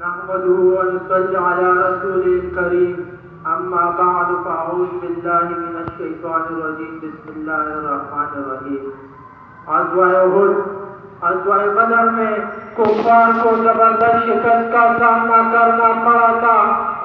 نحمده ونصلي على رسوله الكريم أما بعد فأعوذ بالله من الشيطان الرجيم بسم الله الرحمن الرحيم. غزوہ بدر میں کفار کو زبردست شکست کا سامنا کرنا پڑا تھا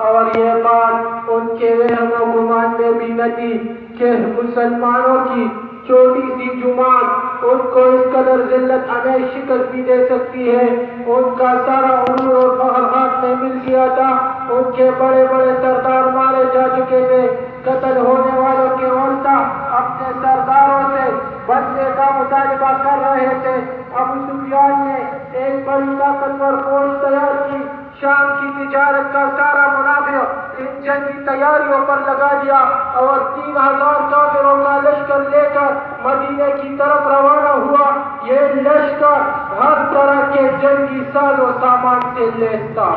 اور یہ بات ان کے وہم و گمان میں بھی نہ تھی کہ مسلمانوں کی چھوٹی سی جماعت ان کو اس قدر ذلت ہمیں شکست بھی دے سکتی ہے. ان کا سارا عمر اور فخر ہاتھ میں مل گیا تھا. ان کے بڑے بڑے سردار مارے جا چکے تھے. قتل ہونے والوں کے عورتیں اپنے سرداروں سے بدلے کا مطالبہ کر رہے تھے. ابو سفیان نے ایک بڑی طاقتور فوج تیار کی. شام کی تجارت کا سارا منافع ان جنگی تیاریوں پر لگا دیا اور 3000 کافروں کا لشکر لے کر مدینے کی طرف روانہ ہوا. یہ لشکر ہر طرح کے جنگی ساز و سامان سے لیس تھا.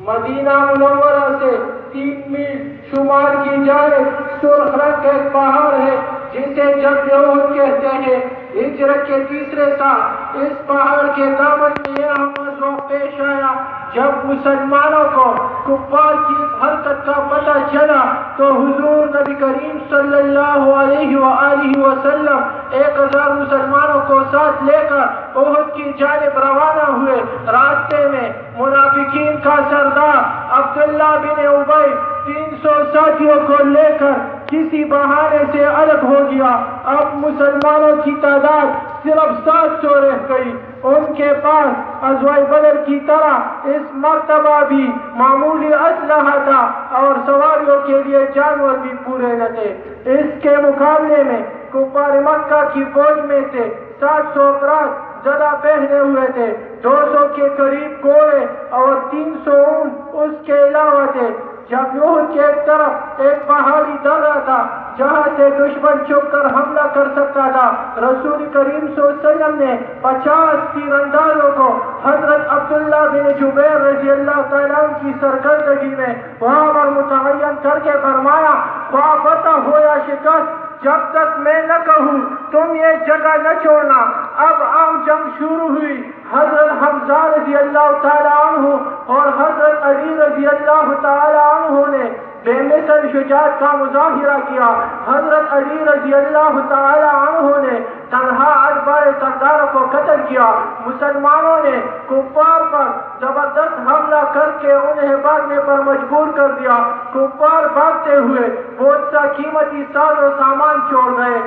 مدینہ منورہ سے 3 میل شمال کی جانب سرخ رنگ ایک پہاڑ ہے جسے جبل احد کہتے ہیں. ہجرت کے 3 سال اس پہاڑ کے دامن میں یہ موضوع پیش آیا. جب مسلمانوں کو کفار کی اس حرکت کا پتہ چلا تو حضور نبی کریم صلی اللہ علیہ وآلہ وسلم 1000 مسلمانوں کو ساتھ لے کر احد کی جانب روانہ ہوئے. راستے میں منافقین کا سردار عبداللہ بن ابی 300 ساتھیوں کو لے کر کسی بہانے سے الگ ہو گیا. اب مسلمانوں کی تعداد صرف 700 رہ گئی. ان کے پاس غزوہ بدر کی طرح اس مرتبہ بھی معمولی اسلحہ تھا اور سواریوں کے لیے جانور بھی پورے نہ تھے. اس کے مقابلے میں کفار مکہ کی فوج میں سے 700 افراد زدہ پہنے ہوئے تھے. 200 کے قریب گھوڑے اور 300 اونٹ اس کے علاوہ تھے. جب احد کی ایک طرف ایک پہاڑی درہ تھا جہاں سے دشمن چھپ کر حملہ کر سکتا تھا. رسول کریم صلی اللہ علیہ وسلم نے 50 تیر اندازوں کو حضرت عبداللہ بن جبیر رضی اللہ تعالیٰ عنہ کی سرکردگی میں وہاں پر متعین کر کے فرمایا خواہ فتح ہو یا شکست جب تک میں نہ کہوں تم یہ جگہ نہ چھوڑنا. اب عام جنگ شروع ہوئی. حضرت حمزہ رضی اللہ تعالیٰ عنہ اور حضرت علی رضی اللہ تعالیٰ عنہ نے بے مثل شجاعت کا مظاہرہ کیا. حضرت علی رضی اللہ تعالیٰ عنہ نے تنہا 8 سرداروں کو قتل کیا. مسلمانوں نے کفار پر زبردست حملہ کر کے انہیں بھاگنے پر مجبور کر دیا. کفار بھاگتے ہوئے بہت سا قیمتی ساز و سامان چھوڑ گئے.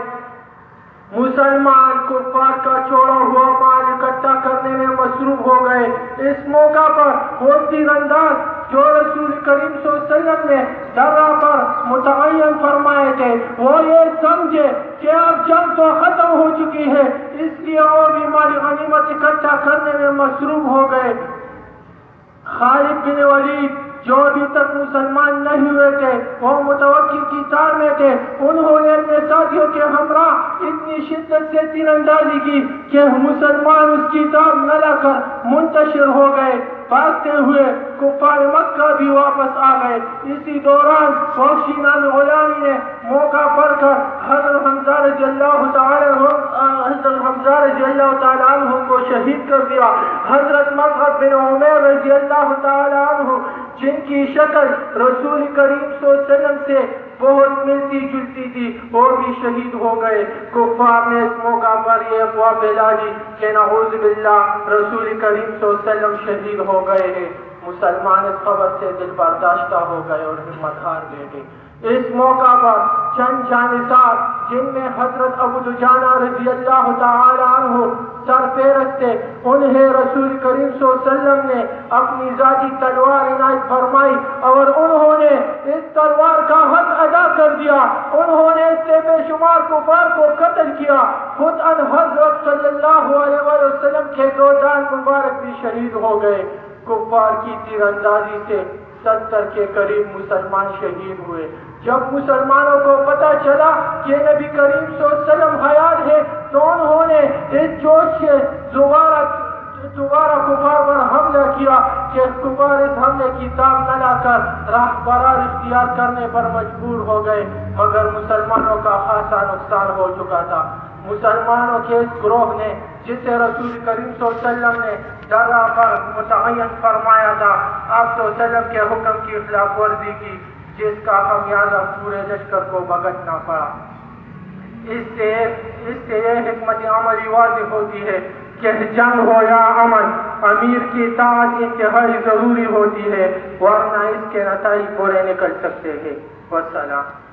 مسلمان کفار کا چھوڑا ہوا مال اکٹھا کرنے میں مصروف ہو گئے. اس موقع پر وہ تیر انداز جو رسول کریم صلی اللہ علیہ وسلم نے درہ پر متعین فرمائے تھے وہ یہ سمجھے کہ اب جنگ تو ختم ہو چکی ہے اس لیے وہ بھی مال غنیمت اکٹھا کرنے میں مصروف ہو گئے. خالد بن ولید جو ابھی تک مسلمان نہیں ہوئے تھے وہ متوکل کی تار میں تھے. انہوں نے اپنے ساتھیوں کے ہمراہ اتنی شدت سے تیر اندازی کی کہ مسلمان اس کی تار نہ لا کر منتشر ہو گئے. بھاگتے ہوئے کفار مکہ بھی واپس آ گئے. اسی دوران وحشی نامی غلامی نے موقع پر کر حضرت حمزہ رضی اللہ عنہ کو شہید کر دیا. حضرت مصعب بن عمیر رضی اللہ تعالیٰ عنہ جن کی شکل رسول کریم صلی اللہ علیہ وسلم سے بہت ملتی جلتی تھی وہ بھی شہید ہو گئے. کفار نے اس موقع پر یہ افواہ پھیلا دی کہ نعوذ باللہ رسول کریم صلی اللہ علیہ وسلم شہید ہو گئے ہیں. مسلمان اس خبر سے دل برداشتہ ہو گئے اور ہمت ہار گئے. اس موقع پر چند جانثار جن میں حضرت ابو دجانہ رضی اللہ تعالی عنہ سرپرست تھے انہیں رسول کریم صلی اللہ علیہ وسلم نے اپنی ذاتی تلوار عنایت فرمائی اور انہوں نے اس تلوار کا حق ادا کر دیا. انہوں نے اس سے بے شمار کفار کو قتل کیا. خود ان حضرت صلی اللہ علیہ وسلم کے 2 دان مبارک بھی شہید ہو گئے. کفار کی تیر اندازی سے 70 کے قریب مسلمان شہید ہوئے. جب مسلمانوں کو پتہ چلا کہ نبی کریم صلی اللہ علیہ وسلم حیات ہے تو انہوں نے اس جوش سے دوبارہ کفار پر حملہ کیا کہ کفار اس حملے کی تاب نہ لا کر راہ فرار اختیار کرنے پر مجبور ہو گئے. مگر مسلمانوں کا خاصا نقصان ہو چکا تھا. مسلمانوں کے اس گروہ نے جسے رسول کریم صلی اللہ علیہ وسلم نے جگہ پر متعین فرمایا تھا، آپ صلی اللہ علیہ وسلم کے حکم کی خلاف ورزی کی، جس کا خمیازہ پورے لشکر کو بھگتنا پڑا۔ اس سے یہ حکمت عملی واضح ہوتی ہے کہ جنگ ہو یا امن، امیر کی اطاعت انتہائی ضروری ہوتی ہے، ورنہ اس کے نتائج برے نکل سکتے ہیں۔ والسلام۔